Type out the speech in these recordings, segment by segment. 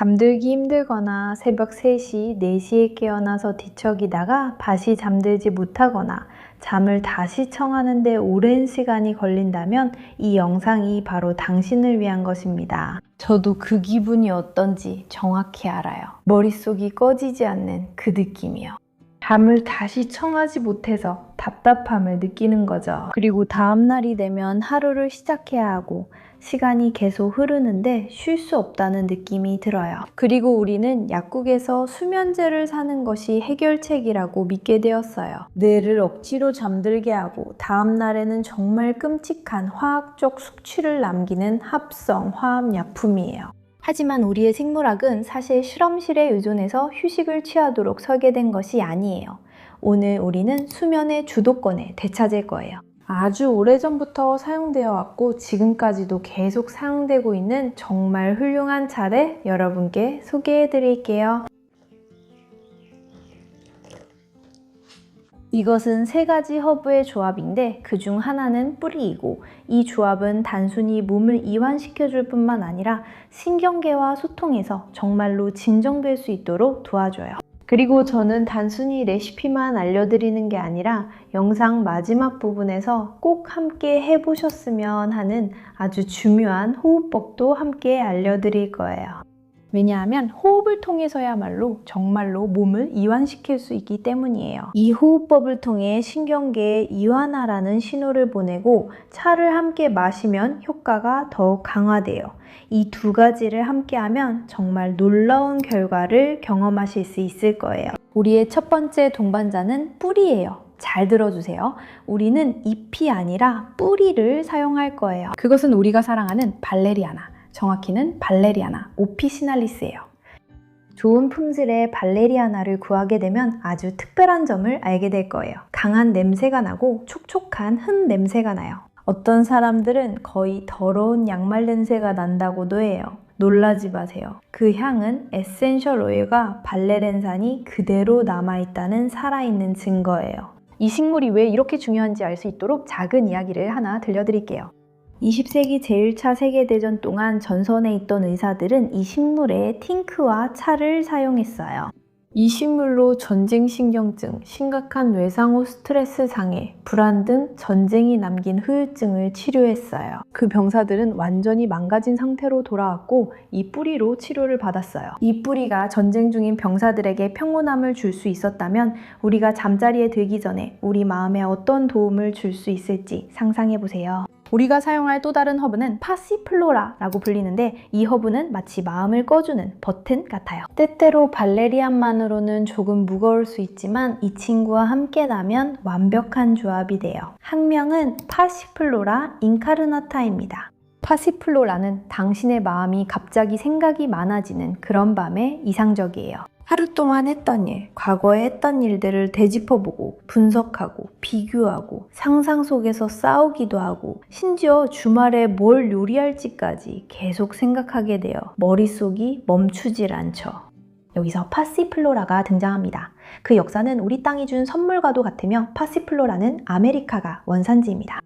잠들기 힘들거나 새벽 3시, 4시에 깨어나서 뒤척이다가 다시 잠들지 못하거나 잠을 다시 청하는데 오랜 시간이 걸린다면 이 영상이 바로 당신을 위한 것입니다. 저도 그 기분이 어떤지 정확히 알아요. 머릿속이 꺼지지 않는 그 느낌이요. 잠을 다시 청하지 못해서 답답함을 느끼는 거죠. 그리고 다음날이 되면 하루를 시작해야 하고 시간이 계속 흐르는데 쉴 수 없다는 느낌이 들어요. 그리고 우리는 약국에서 수면제를 사는 것이 해결책이라고 믿게 되었어요. 뇌를 억지로 잠들게 하고 다음날에는 정말 끔찍한 화학적 숙취를 남기는 합성 화합약품이에요. 하지만 우리의 생물학은 사실 실험실에 의존해서 휴식을 취하도록 설계된 것이 아니에요. 오늘 우리는 수면의 주도권을 되찾을 거예요. 아주 오래전부터 사용되어 왔고 지금까지도 계속 사용되고 있는 정말 훌륭한 차를 여러분께 소개해 드릴게요. 이것은 3가지 허브의 조합인데 그중 하나는 뿌리이고 이 조합은 단순히 몸을 이완시켜줄 뿐만 아니라 신경계와 소통에서 정말로 진정될 수 있도록 도와줘요. 그리고 저는 단순히 레시피만 알려드리는 게 아니라 영상 마지막 부분에서 꼭 함께 해보셨으면 하는 아주 중요한 호흡법도 함께 알려드릴 거예요. 왜냐하면 호흡을 통해서야말로 정말로 몸을 이완시킬 수 있기 때문이에요. 이 호흡법을 통해 신경계에 이완하라는 신호를 보내고 차를 함께 마시면 효과가 더욱 강화돼요. 이 2가지를 함께 하면 정말 놀라운 결과를 경험하실 수 있을 거예요. 우리의 첫 번째 동반자는 뿌리예요. 잘 들어주세요. 우리는 잎이 아니라 뿌리를 사용할 거예요. 그것은 우리가 사랑하는 발레리아나. 정확히는 발레리아나 오피시날리스예요. 좋은 품질의 발레리아나를 구하게 되면 아주 특별한 점을 알게 될 거예요. 강한 냄새가 나고 촉촉한 흙 냄새가 나요. 어떤 사람들은 거의 더러운 양말 냄새가 난다고도 해요. 놀라지 마세요. 그 향은 에센셜 오일과 발레렌산이 그대로 남아있다는 살아있는 증거예요. 이 식물이 왜 이렇게 중요한지 알 수 있도록 작은 이야기를 하나 들려드릴게요. 20세기 제1차 세계대전 동안 전선에 있던 의사들은 이 식물의 팅크와 차를 사용했어요. 이 식물로 전쟁 신경증, 심각한 뇌상호 스트레스 장애, 불안 등 전쟁이 남긴 후유증을 치료했어요. 그 병사들은 완전히 망가진 상태로 돌아왔고 이 뿌리로 치료를 받았어요. 이 뿌리가 전쟁 중인 병사들에게 평온함을 줄 수 있었다면 우리가 잠자리에 들기 전에 우리 마음에 어떤 도움을 줄 수 있을지 상상해보세요. 우리가 사용할 또 다른 허브는 파시플로라라고 불리는데 이 허브는 마치 마음을 꺼주는 버튼 같아요. 때때로 발레리안만으로는 조금 무거울 수 있지만 이 친구와 함께 나면 완벽한 조합이 돼요. 학명은 파시플로라 인카르나타입니다. 파시플로라는 당신의 마음이 갑자기 생각이 많아지는 그런 밤에 이상적이에요. 하루 동안 했던 일, 과거에 했던 일들을 되짚어보고 분석하고 비교하고 상상 속에서 싸우기도 하고 심지어 주말에 뭘 요리할지까지 계속 생각하게 돼요. 머릿속이 멈추질 않죠. 여기서 파시플로라가 등장합니다. 그 역사는 우리 땅이 준 선물과도 같으며 파시플로라는 아메리카가 원산지입니다.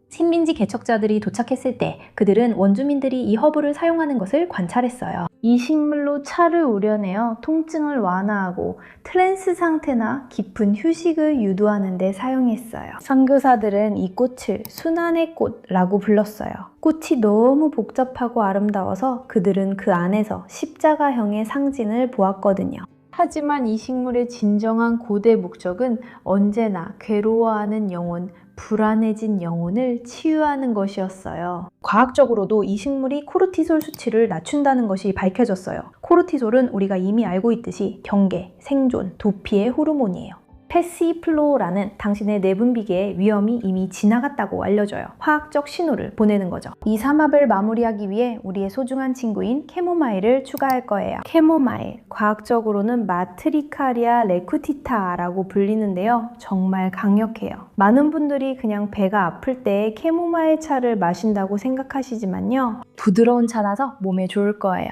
식민지 개척자들이 도착했을 때 그들은 원주민들이 이 허브를 사용하는 것을 관찰했어요. 이 식물로 차를 우려내어 통증을 완화하고 트랜스 상태나 깊은 휴식을 유도하는 데 사용했어요. 선교사들은 이 꽃을 순환의 꽃이라고 불렀어요. 꽃이 너무 복잡하고 아름다워서 그들은 그 안에서 십자가형의 상징을 보았거든요. 하지만 이 식물의 진정한 고대 목적은 언제나 괴로워하는 영혼, 불안해진 영혼을 치유하는 것이었어요. 과학적으로도 이 식물이 코르티솔 수치를 낮춘다는 것이 밝혀졌어요. 코르티솔은 우리가 이미 알고 있듯이 경계, 생존, 도피의 호르몬이에요. 패시플로라는 당신의 내분비계의 위험이 이미 지나갔다고 알려줘요. 화학적 신호를 보내는 거죠. 이 삼합을 마무리하기 위해 우리의 소중한 친구인 캐모마일을 추가할 거예요. 캐모마일, 과학적으로는 마트리카리아 레쿠티타라고 불리는데요. 정말 강력해요. 많은 분들이 그냥 배가 아플 때 캐모마일 차를 마신다고 생각하시지만요. 부드러운 차라서 몸에 좋을 거예요.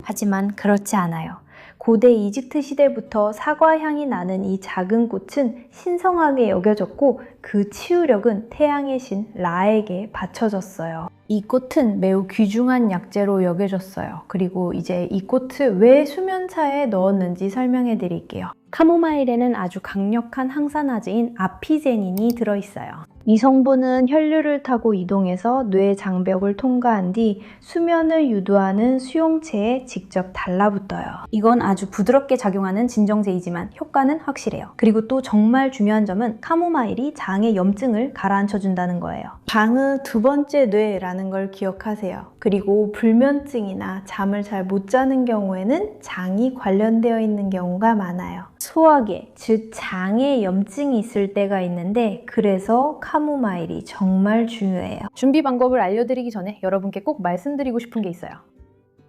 하지만 그렇지 않아요. 고대 이집트 시대부터 사과 향이 나는 이 작은 꽃은 신성하게 여겨졌고 그 치유력은 태양의 신 라에게 바쳐졌어요. 이 꽃은 매우 귀중한 약재로 여겨졌어요. 그리고 이제 이 꽃을 왜 수면차에 넣었는지 설명해 드릴게요. 카모마일에는 아주 강력한 항산화제인 아피제닌이 들어있어요. 이 성분은 혈류를 타고 이동해서 뇌 장벽을 통과한 뒤 수면을 유도하는 수용체에 직접 달라붙어요. 이건 아주 부드럽게 작용하는 진정제이지만 효과는 확실해요. 그리고 또 정말 중요한 점은 카모마일이 장의 염증을 가라앉혀준다는 거예요. 장의 두 번째 뇌라는 걸 기억하세요. 그리고 불면증이나 잠을 잘 못 자는 경우에는 장이 관련되어 있는 경우가 많아요. 소화계, 즉 장에 염증이 있을 때가 있는데 그래서 카모마일이 정말 중요해요. 준비 방법을 알려드리기 전에 여러분께 꼭 말씀드리고 싶은 게 있어요.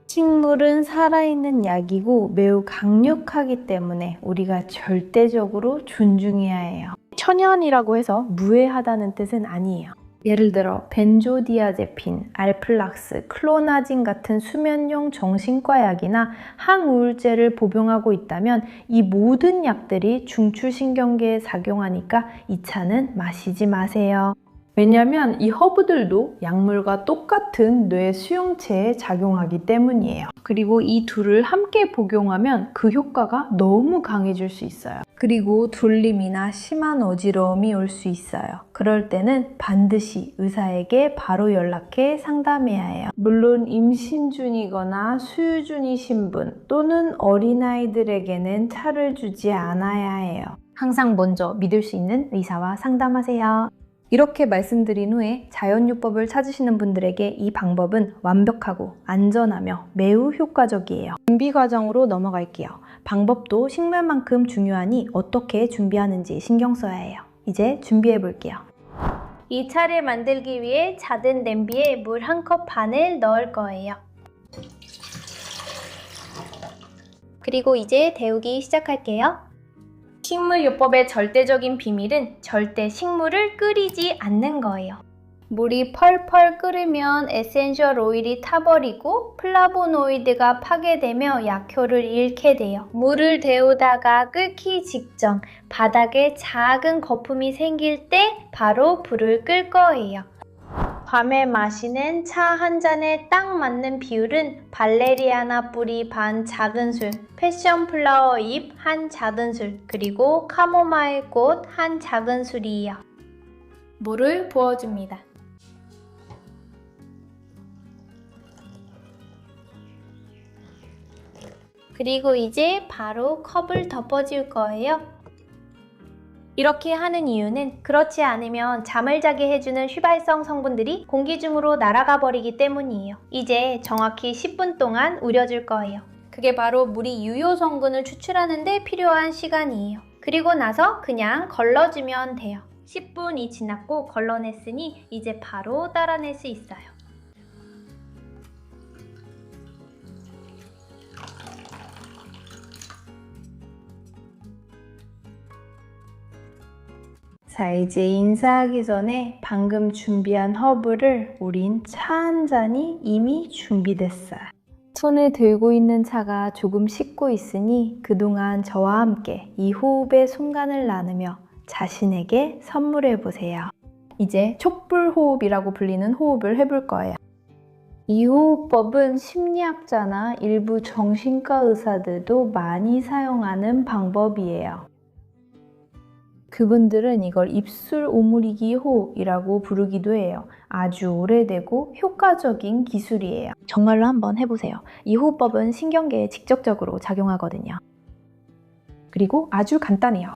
식물은 살아있는 약이고 매우 강력하기 때문에 우리가 절대적으로 존중해야 해요. 천연이라고 해서 무해하다는 뜻은 아니에요. 예를 들어 벤조디아제핀, 알플락스, 클로나진 같은 수면용 정신과 약이나 항우울제를 복용하고 있다면 이 모든 약들이 중추신경계에 작용하니까 이 차는 마시지 마세요. 왜냐면 이 허브들도 약물과 똑같은 뇌 수용체에 작용하기 때문이에요. 그리고 이 둘을 함께 복용하면 그 효과가 너무 강해질 수 있어요. 그리고 졸림이나 심한 어지러움이 올 수 있어요. 그럴 때는 반드시 의사에게 바로 연락해 상담해야 해요. 물론 임신 중이거나 수유 중이신 분 또는 어린아이들에게는 차를 주지 않아야 해요. 항상 먼저 믿을 수 있는 의사와 상담하세요. 이렇게 말씀드린 후에 자연요법을 찾으시는 분들에게 이 방법은 완벽하고 안전하며 매우 효과적이에요. 준비 과정으로 넘어갈게요. 방법도 식물만큼 중요하니 어떻게 준비하는지 신경 써야 해요. 이제 준비해 볼게요. 이 차를 만들기 위해 잦은 냄비에 물 1컵 반을 넣을 거예요. 그리고 이제 데우기 시작할게요. 식물요법의 절대적인 비밀은 절대 식물을 끓이지 않는 거예요. 물이 펄펄 끓으면 에센셜 오일이 타버리고 플라보노이드가 파괴되며 약효를 잃게 돼요. 물을 데우다가 끓기 직전 바닥에 작은 거품이 생길 때 바로 불을 끌 거예요. 밤에 마시는 차 한 잔에 딱 맞는 비율은 발레리아나 뿌리 반 작은술, 패션플라워 잎 한 작은술, 그리고 카모마일 꽃 한 작은술이에요. 물을 부어줍니다. 그리고 이제 바로 컵을 덮어줄 거예요. 이렇게 하는 이유는 그렇지 않으면 잠을 자게 해주는 휘발성 성분들이 공기 중으로 날아가 버리기 때문이에요. 이제 정확히 10분 동안 우려줄 거예요. 그게 바로 물이 유효 성분을 추출하는 데 필요한 시간이에요. 그리고 나서 그냥 걸러주면 돼요. 10분이 지났고 걸러냈으니 이제 바로 따라낼 수 있어요. 자, 이제 인사하기 전에 방금 준비한 허브를 우린 차 한 잔이 이미 준비됐어요. 손에 들고 있는 차가 조금 식고 있으니 그동안 저와 함께 이 호흡의 순간을 나누며 자신에게 선물해 보세요. 이제 촛불 호흡이라고 불리는 호흡을 해볼 거예요. 이 호흡법은 심리학자나 일부 정신과 의사들도 많이 사용하는 방법이에요. 그분들은 이걸 입술 오므리기 호흡이라고 부르기도 해요. 아주 오래되고 효과적인 기술이에요. 정말로 한번 해보세요. 이 호흡법은 신경계에 직접적으로 작용하거든요. 그리고 아주 간단해요.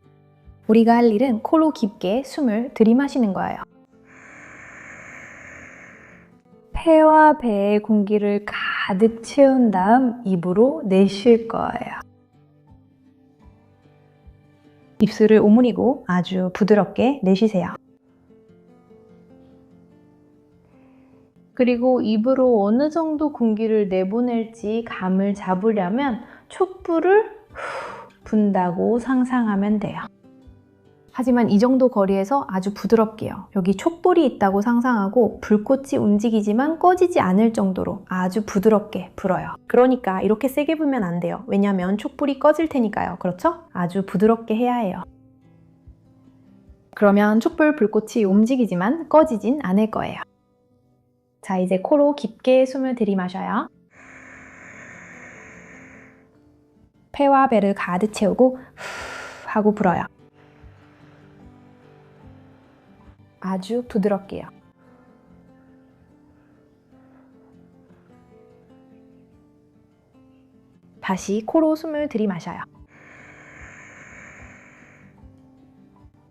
우리가 할 일은 코로 깊게 숨을 들이마시는 거예요. 폐와 배의 공기를 가득 채운 다음 입으로 내쉴 거예요. 입술을 오므리고 아주 부드럽게 내쉬세요. 그리고 입으로 어느 정도 공기를 내보낼지 감을 잡으려면 촛불을 분다고 상상하면 돼요. 하지만 이 정도 거리에서 아주 부드럽게요. 여기 촛불이 있다고 상상하고 불꽃이 움직이지만 꺼지지 않을 정도로 아주 부드럽게 불어요. 그러니까 이렇게 세게 불면 안 돼요. 왜냐면 촛불이 꺼질 테니까요. 그렇죠? 아주 부드럽게 해야 해요. 그러면 촛불 불꽃이 움직이지만 꺼지진 않을 거예요. 자, 이제 코로 깊게 숨을 들이마셔요. 폐와 배를 가득 채우고 후 하고 불어요. 아주 부드럽게요. 다시 코로 숨을 들이마셔요.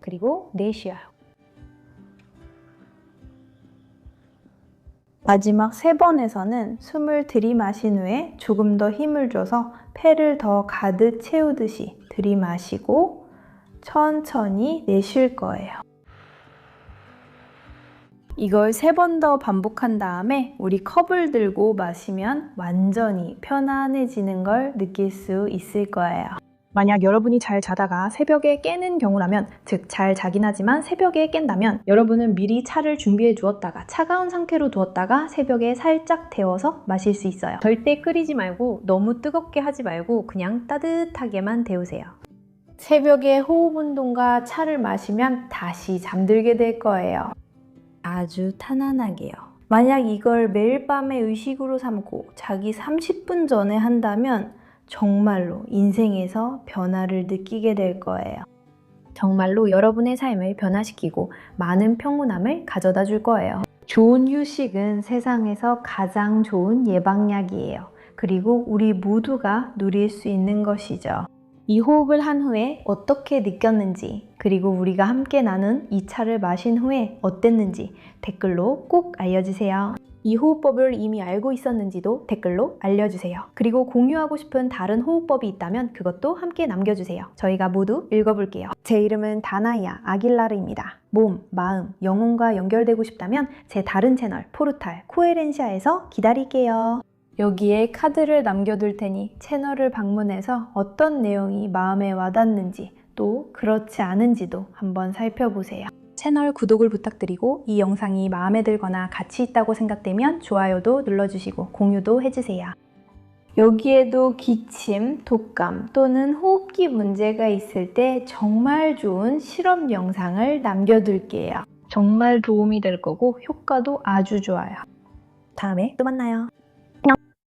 그리고 내쉬어요. 마지막 3번에서는 숨을 들이마신 후에 조금 더 힘을 줘서 폐를 더 가득 채우듯이 들이마시고 천천히 내쉴 거예요. 이걸 3번 더 반복한 다음에 우리 컵을 들고 마시면 완전히 편안해지는 걸 느낄 수 있을 거예요. 만약 여러분이 잘 자다가 새벽에 깨는 경우라면, 즉 잘 자긴 하지만 새벽에 깬다면 여러분은 미리 차를 준비해 두었다가 차가운 상태로 두었다가 새벽에 살짝 데워서 마실 수 있어요. 절대 끓이지 말고 너무 뜨겁게 하지 말고 그냥 따뜻하게만 데우세요. 새벽에 호흡 운동과 차를 마시면 다시 잠들게 될 거예요. 아주 편안하게요. 만약 이걸 매일 밤에 의식으로 삼고 자기 30분 전에 한다면 정말로 인생에서 변화를 느끼게 될 거예요. 정말로 여러분의 삶을 변화시키고 많은 평온함을 가져다 줄 거예요. 좋은 휴식은 세상에서 가장 좋은 예방약이에요. 그리고 우리 모두가 누릴 수 있는 것이죠. 이 호흡을 한 후에 어떻게 느꼈는지, 그리고 우리가 함께 나눈 이 차를 마신 후에 어땠는지 댓글로 꼭 알려주세요. 이 호흡법을 이미 알고 있었는지도 댓글로 알려주세요. 그리고 공유하고 싶은 다른 호흡법이 있다면 그것도 함께 남겨주세요. 저희가 모두 읽어볼게요. 제 이름은 다나이아 아길라르입니다. 몸, 마음, 영혼과 연결되고 싶다면 제 다른 채널 포르탈 코헤렌시아에서 기다릴게요. 여기에 카드를 남겨둘 테니 채널을 방문해서 어떤 내용이 마음에 와닿는지 또 그렇지 않은지도 한번 살펴보세요. 채널 구독을 부탁드리고 이 영상이 마음에 들거나 가치 있다고 생각되면 좋아요도 눌러주시고 공유도 해주세요. 여기에도 기침, 독감 또는 호흡기 문제가 있을 때 정말 좋은 실험 영상을 남겨둘게요. 정말 도움이 될 거고 효과도 아주 좋아요. 다음에 또 만나요.